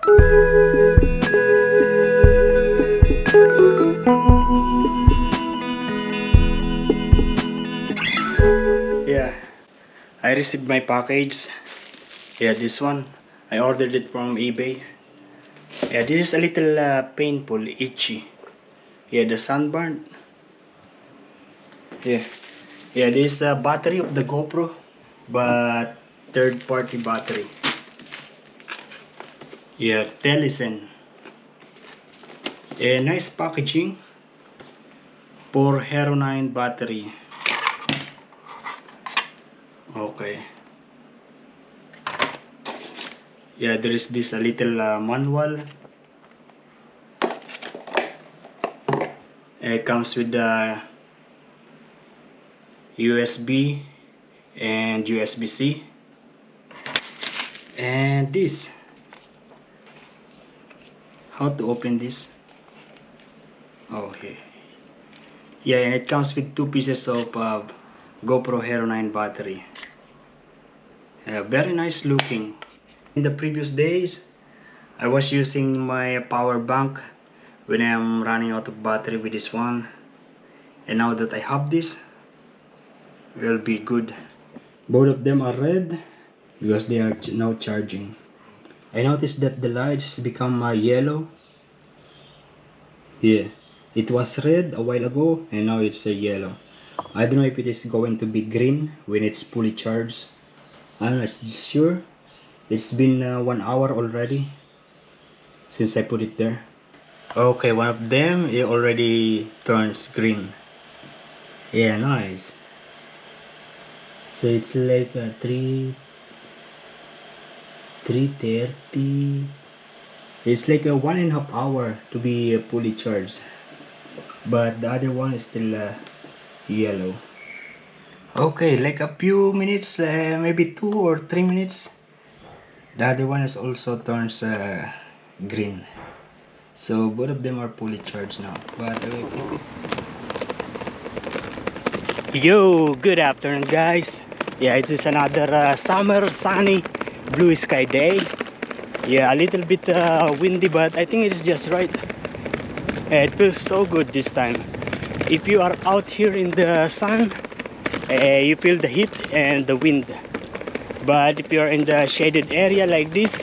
Yeah, I received my package. Yeah, this one. I ordered it from eBay. Yeah, this is a little painful, itchy. Yeah, the sunburn. Yeah, yeah, this is a battery of the GoPro, but third-party battery. Yeah, Telisen. A nice packaging for Hero 9 battery. Okay. Yeah, there is this a little manual. It comes with the USB and USB-C. And this. How to open this? Okay. Yeah, and it comes with 2 pieces of GoPro Hero 9 battery. Very nice looking. In the previous days, I was using my power bank when I'm running out of battery with this one. And now that I have this, will be good. Both of them are red because they are now charging. I noticed that the lights become yellow. Yeah, it was red a while ago and now it's yellow. I don't know if it is going to be green when it's fully charged. I'm not sure. It's been 1 hour already since I put it there. Okay, one of them, it already turns green. Yeah, nice. So it's like 3:30. It's like a 1.5 hour to be fully charged, but the other one is still yellow. Okay, like a few minutes, maybe 2 or 3 minutes, the other one is also turns green. So both of them are fully charged now. But yo, good afternoon, guys. Yeah, it is another summer sunny blue sky day. Yeah, a little bit windy, but I think it is just right. It feels so good this time. If you are out here in the sun, you feel the heat and the wind. But if you're in the shaded area like this,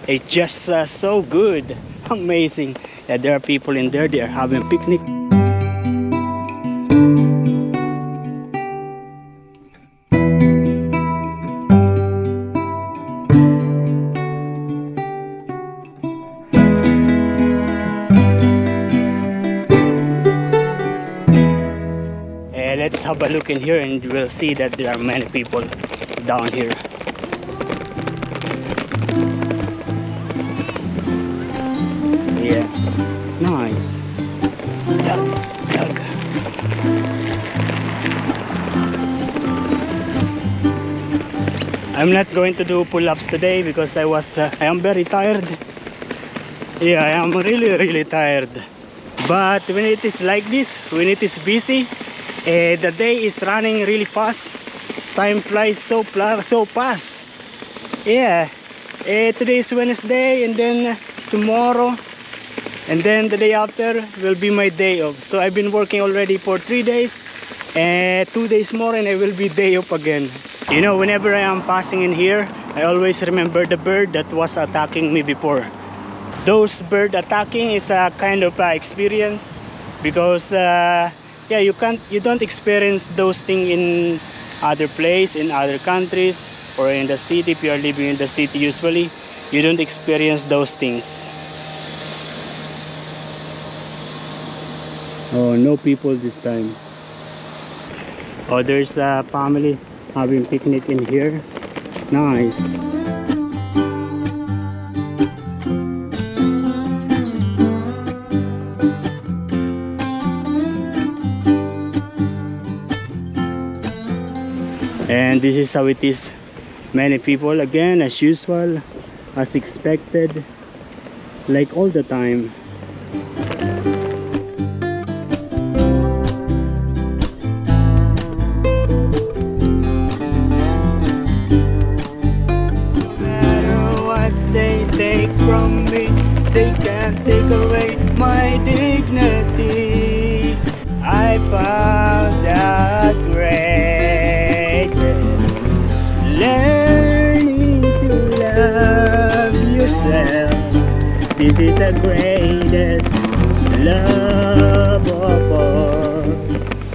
it's just so good. Amazing. Yeah, there are people in there, they are having a picnic. Let's have a look in here and you will see that there are many people down here. Yeah, nice. Look. I'm not going to do pull-ups today because I am very tired. Yeah, I am really tired. But when it is like this, when it is busy, the day is running really fast. Time flies so fast. Yeah, today is Wednesday, and then tomorrow, and then the day after will be my day off. So I've been working already for 3 days, and 2 days more and I will be day off again. You know, whenever I am passing in here, I always remember the bird that was attacking me before. Those bird attacking is a kind of experience because yeah, you don't experience those things in other place, in other countries, or in the city. If you are living in the city, usually you don't experience those things. Oh, no people this time. Oh, there's a family having picnic in here. Nice. And this is how it is. Many people again, as usual, as expected, like all the time. No matter what they think, take from me, they can't take away my dignity. I found out greatness, learning to love yourself. This is the greatest love of all.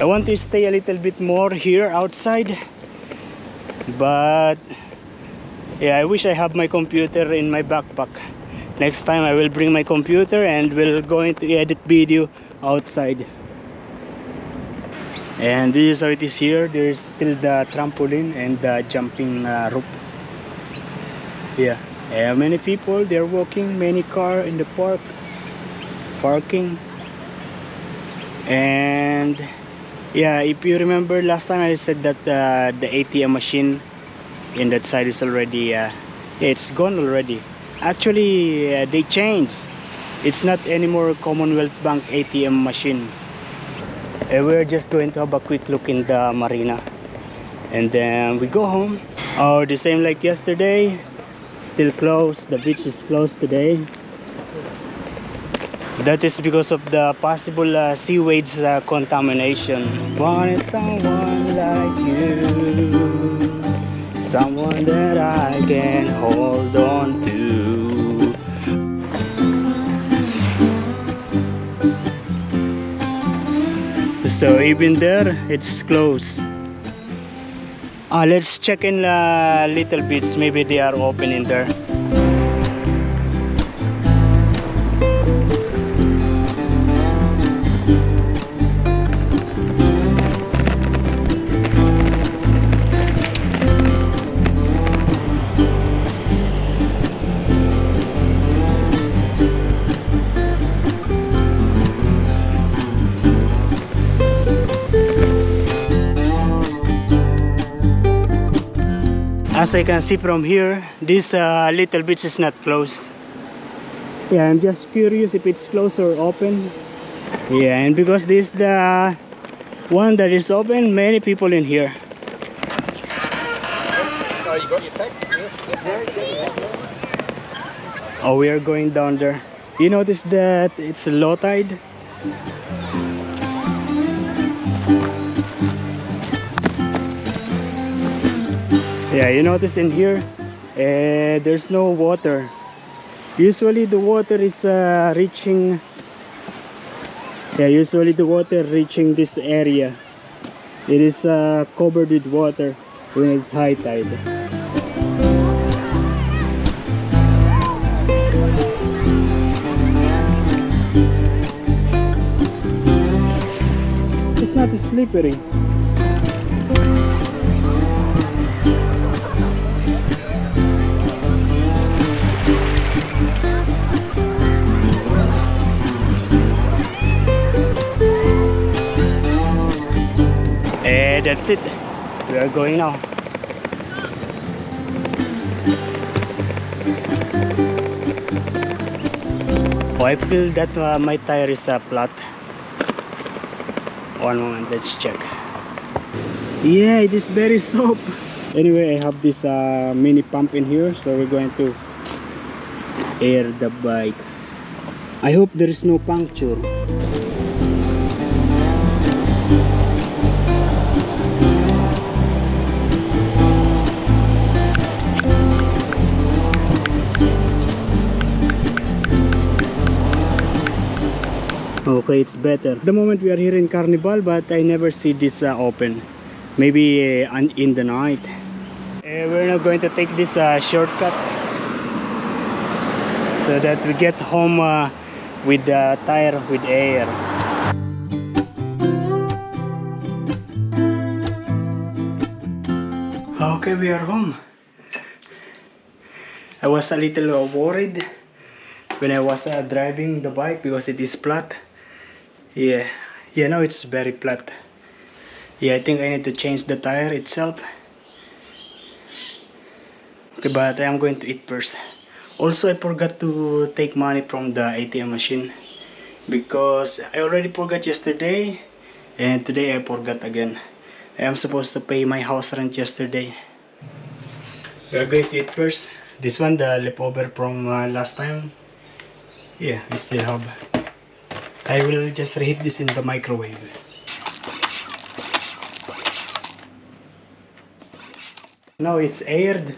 I want to stay a little bit more here outside, but yeah, I wish I have my computer in my backpack. Next time I will bring my computer and we'll going to edit video outside. And this is how it is here. There's still the trampoline and the jumping rope. Yeah, many people, they're walking, many car in the parking. And yeah, if you remember last time I said that the ATM machine in that side is already it's gone already. Actually they changed. It's not anymore Commonwealth Bank ATM machine. We're just going to have a quick look in the marina and then we go home. Oh, the same like yesterday, still closed. The beach is closed today. That is because of the possible sewage contamination. Wanted someone like you, someone that I can hold on to. So even there, it's closed. Let's check in little bits. Maybe they are open in there. As I can see from here, this little beach is not closed. Yeah, I'm just curious if it's closed or open. Yeah, and because this is the one that is open, many people in here. Oh, we are going down there. You notice that it's low tide? Yeah, you notice in here there's no water. Usually the water is reaching this area. It is covered with water when it's high tide. It's not slippery. That's it. We are going now. Oh, I feel that my tire is flat. One moment, let's check. Yeah, it is very soft. Anyway, I have this mini pump in here, so we're going to air the bike. I hope there is no puncture. Okay, it's better. At the moment we are here in Carnival, but I never see this open. Maybe in the night. We're not going to take this shortcut so that we get home with the tire with air. Okay, we are home. I was a little worried when I was driving the bike because it is flat. Yeah, now it's very flat. Yeah, I think I need to change the tire itself. Okay, but I am going to eat first. Also, I forgot to take money from the ATM machine because I already forgot yesterday and today I forgot again. I am supposed to pay my house rent yesterday. We are going to eat first. This one, the leftover from last time. Yeah, we still have. I will just reheat this in the microwave. Now it's aired.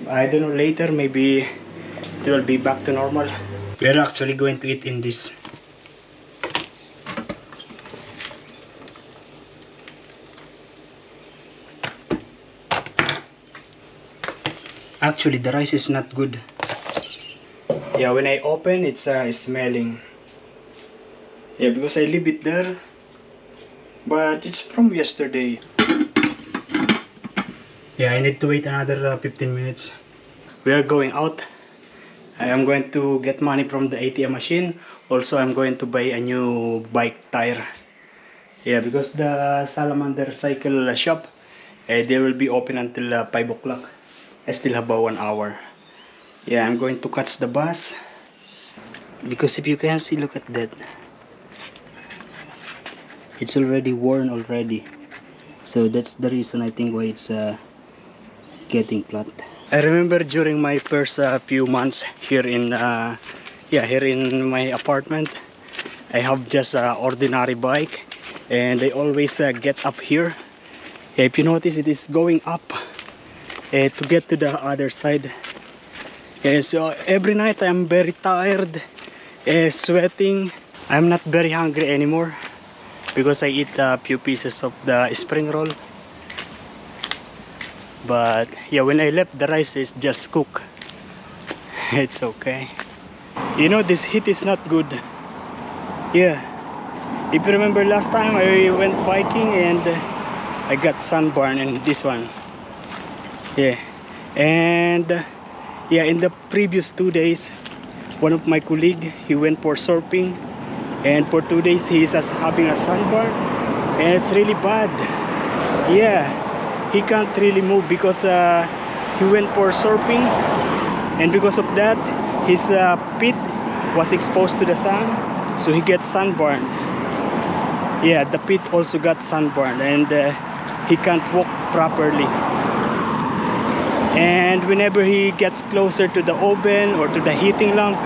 I don't know, later maybe it will be back to normal. We're actually going to eat in this. Actually, the rice is not good. Yeah, when I open, it's smelling. Yeah, because I leave it there. But it's from yesterday. Yeah, I need to wait another 15 minutes. We are going out. I am going to get money from the ATM machine. Also, I'm going to buy a new bike tire. Yeah, because the Salamander cycle shop, they will be open until 5 o'clock. I still have about 1 hour. Yeah, I'm going to catch the bus. Because if you can see, look at that. It's already worn already. So that's the reason I think why it's getting flat. I remember during my first few months here in here in my apartment, I have just an ordinary bike, and I always get up here. If you notice, it is going up to get to the other side. So every night I'm very tired, sweating. I'm not very hungry anymore because I eat a few pieces of the spring roll. But yeah, when I left, the rice is just cooked. It's okay. You know, this heat is not good. Yeah, if you remember last time I went biking and I got sunburn in this one. Yeah, and yeah, in the previous 2 days, one of my colleagues, he went for surfing, and for 2 days he is having a sunburn, and it's really bad. Yeah, he can't really move because he went for surfing, and because of that his feet was exposed to the sun, so he gets sunburned. Yeah, the feet also got sunburned, and he can't walk properly. And whenever he gets closer to the oven or to the heating lamp,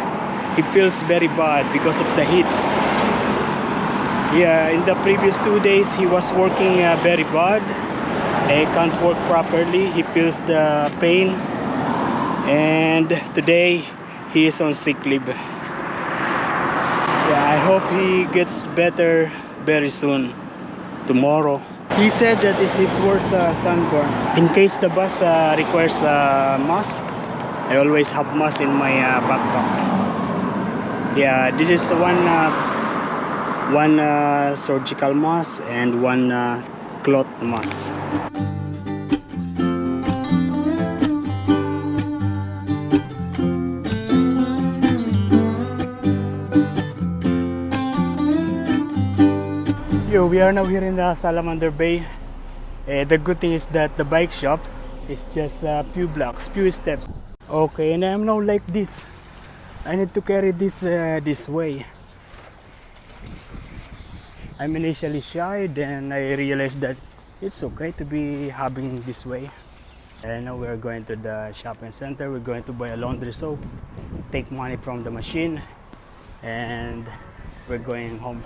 he feels very bad because of the heat. Yeah, in the previous 2 days he was working very bad. He can't work properly. He feels the pain, and today he is on sick leave. Yeah, I hope he gets better very soon, tomorrow. He said that this is worse sunburn. In case the bus requires mask, I always have mask in my backpack. Yeah, this is one surgical mask and one cloth mask. We are now here in the Salamander Bay. The good thing is that the bike shop is just a few blocks, few steps. Okay, and I'm now like this. I need to carry this this way. I'm initially shy, then I realized that it's okay to be having this way. And now we're going to the shopping center. We're going to buy a laundry soap, take money from the machine, and we're going home.